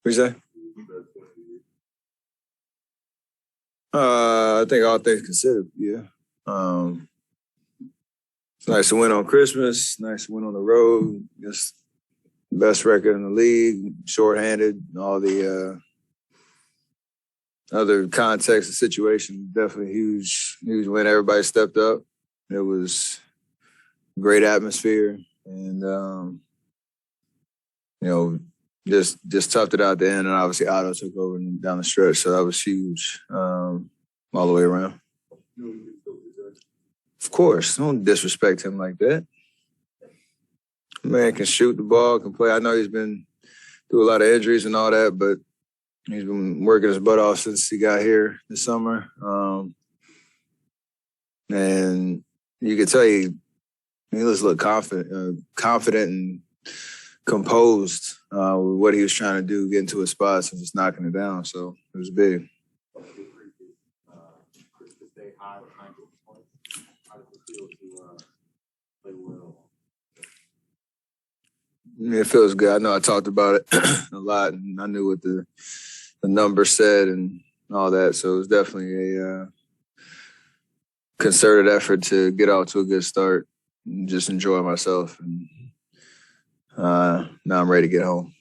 What you say? I think all things considered, yeah. It's nice to win on Christmas. Nice to win on the road. Just best record in the league. Shorthanded. All the other context and situation. Definitely huge win. Everybody stepped up. It was a great atmosphere, and just toughed it out at the end. And obviously, Otto took over down the stretch, so that was huge all the way around. Of course, don't disrespect him like that. Man can shoot the ball, can play. I know he's been through a lot of injuries and all that, but he's been working his butt off since he got here this summer. And you could tell he just looked confident and composed with what he was trying to do, get into his spots and just knocking it down. So it was big. It feels good. I know I talked about it a lot, and I knew what the numbers said and all that. So it was definitely a concerted effort to get out to a good start and just enjoy myself. And now I'm ready to get home.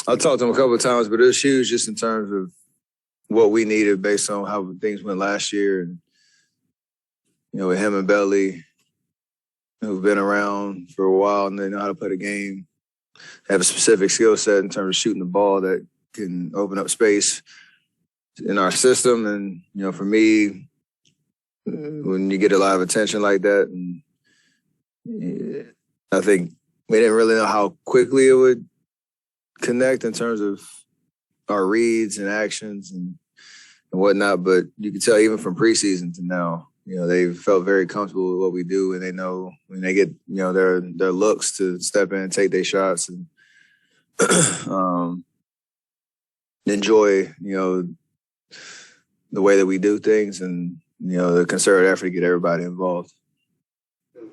I talked to him a couple of times, but it was huge just in terms of what we needed based on how things went last year. And, with him and Belly, who've been around for a while and they know how to play the game, have a specific skill set in terms of shooting the ball that can open up space in our system. And, for me, when you get a lot of attention like that, and I think we didn't really know how quickly it would connect in terms of our reads and actions and whatnot. But you can tell even from preseason to now, they've felt very comfortable with what we do, and they know when they get, their looks to step in and take their shots and enjoy, the way that we do things and, the concerted effort to get everybody involved. There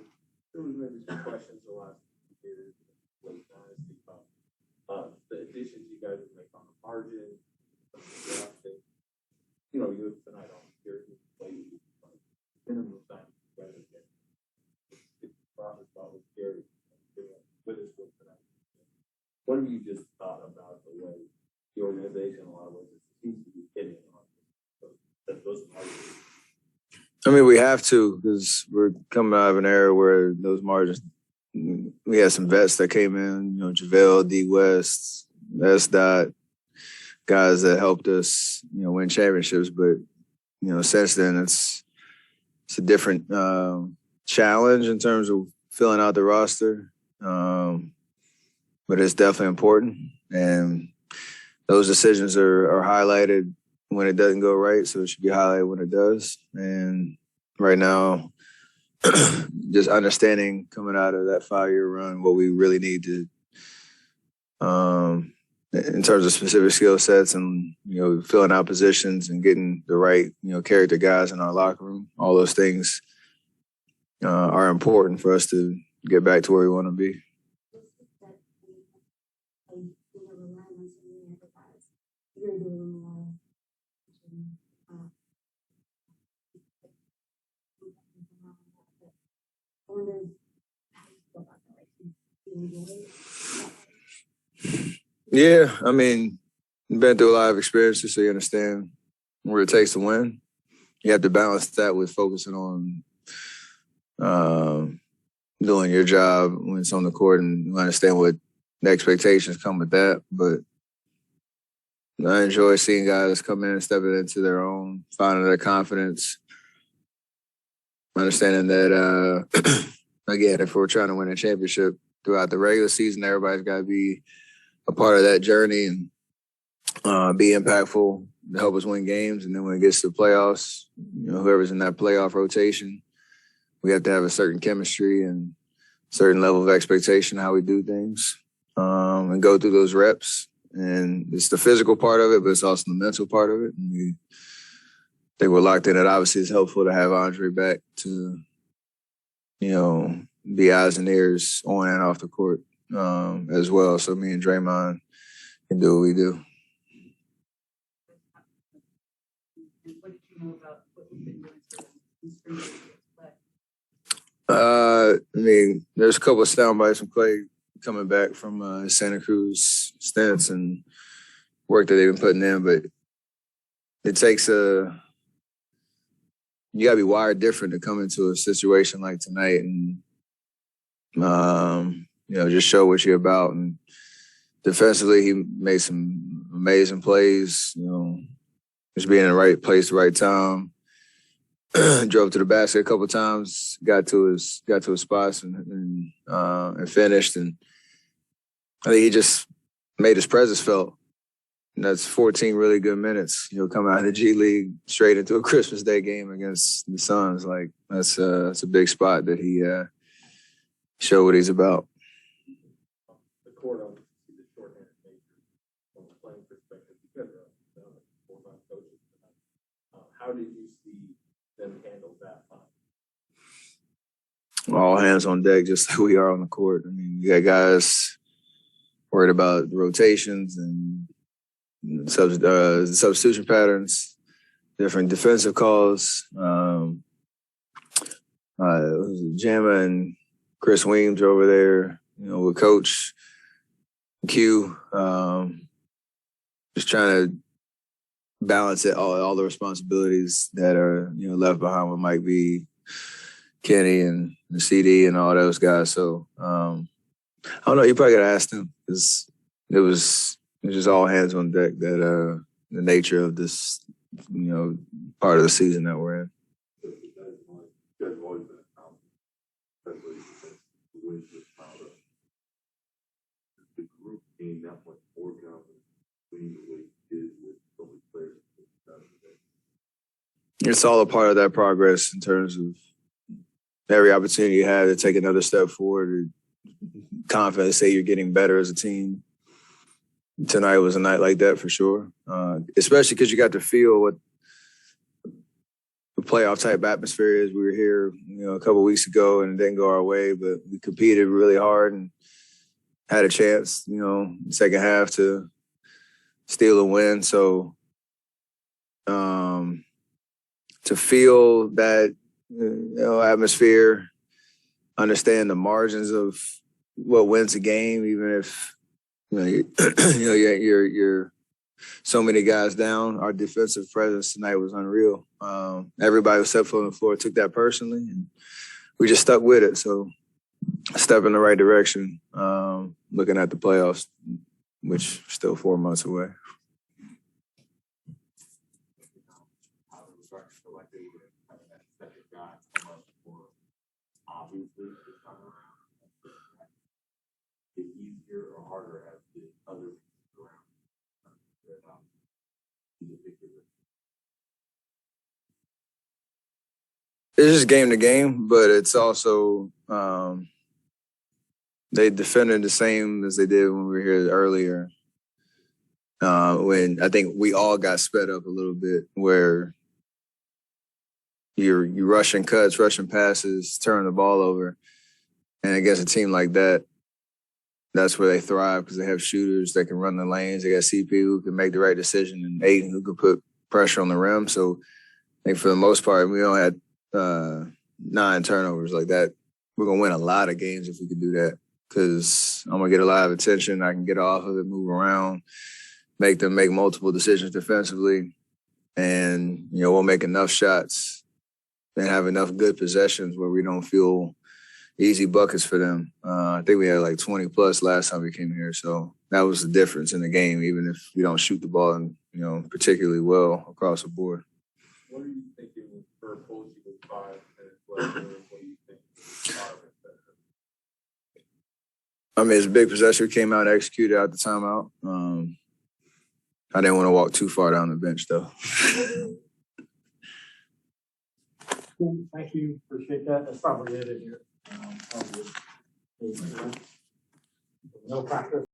was maybe some questions a lot the additions you guys would make on the margin, you have tonight on here, minimum time together. It's process was scary with us tonight. What have you just thought about the way the organization, a lot of ways, seems to be hitting on those margins? I mean, we have to, because we're coming out of an era where those margins, we had some vets that came in, JaVale, D. West, S. Dot, guys that helped us, win championships. But, since then, it's a different challenge in terms of filling out the roster. But it's definitely important. And those decisions are highlighted when it doesn't go right, so it should be highlighted when it does. And right now, just understanding coming out of that 5-year run what we really need to, in terms of specific skill sets and, filling out positions and getting the right, character guys in our locker room, all those things are important for us to get back to where we want to be. Yeah, I mean, you've been through a lot of experiences, so you understand what it takes to win. You have to balance that with focusing on doing your job when it's on the court, and you understand what the expectations come with that. But I enjoy seeing guys come in and stepping into their own, finding their confidence, understanding that, again, if we're trying to win a championship throughout the regular season, everybody's got to be a part of that journey and be impactful to help us win games. And then when it gets to the playoffs, whoever's in that playoff rotation, we have to have a certain chemistry and certain level of expectation how we do things and go through those reps. And it's the physical part of it, but it's also the mental part of it. And I think we're locked in. It obviously is helpful to have Andre back to be eyes and ears on and off the court as well. So me and Draymond can do what we do. And what did you know about what we've been doing for the there's a couple of sound bites from Clay coming back from Santa Cruz stints and work that they've been putting in, but it takes you got to be wired different to come into a situation like tonight and, just show what you're about. And defensively, he made some amazing plays, just being in the right place, the right time. Drove to the basket a couple of times, got to his spots and finished. And I think he just made his presence felt. And that's 14 really good minutes. Come out of the G League straight into a Christmas Day game against the Suns. Like that's a big spot that he showed what he's about. The court obviously the short-handed nature from a playing perspective because of 4-5 coaches. How did you see them handle that time? All hands on deck, just like we are on the court. I mean, you got guys worried about the rotations and substitution patterns, different defensive calls. Jamma and Chris Weems over there, with Coach Q, just trying to balance it all the responsibilities that are left behind with Mike B, Kenny, and the CD and all those guys. So I don't know. You probably got to ask them because it was just all hands on deck. That the nature of this part of the season that we're in. The group being that much more confident between the way you did with so many players. It's all a part of that progress in terms of every opportunity you have to take another step forward, or confident, say you're getting better as a team. Tonight was a night like that for sure, especially because you got to feel what the playoff type atmosphere is. We were here, a couple of weeks ago, and it didn't go our way, but we competed really hard and had a chance, second half to steal a win. So to feel that atmosphere, understand the margins of what wins a game, even if you're so many guys down. Our defensive presence tonight was unreal. Everybody who stepped on the floor took that personally, and we just stuck with it. So a step in the right direction, looking at the playoffs, which are still 4 months away. Easier or harder as the other around? It's just game to game, but it's also they defended the same as they did when we were here earlier. When I think we all got sped up a little bit, where you're rushing cuts, rushing passes, turning the ball over, and against a team like that, that's where they thrive because they have shooters that can run the lanes. They got CP who can make the right decision and Aiden who can put pressure on the rim. So I think for the most part, we only had 9 turnovers like that. We're going to win a lot of games if we could do that because I'm going to get a lot of attention. I can get off of it, move around, make them make multiple decisions defensively. And, we'll make enough shots and have enough good possessions where we don't feel easy buckets for them. I think we had like 20 plus last time we came here. So that was the difference in the game, even if we don't shoot the ball, particularly well across the board. What are you thinking for Posey with 5 minutes left? What do you think? I mean, it's a big possession. We came out and executed out the timeout. I didn't want to walk too far down the bench, though. Thank you. Appreciate that. That's probably it in here. No practice.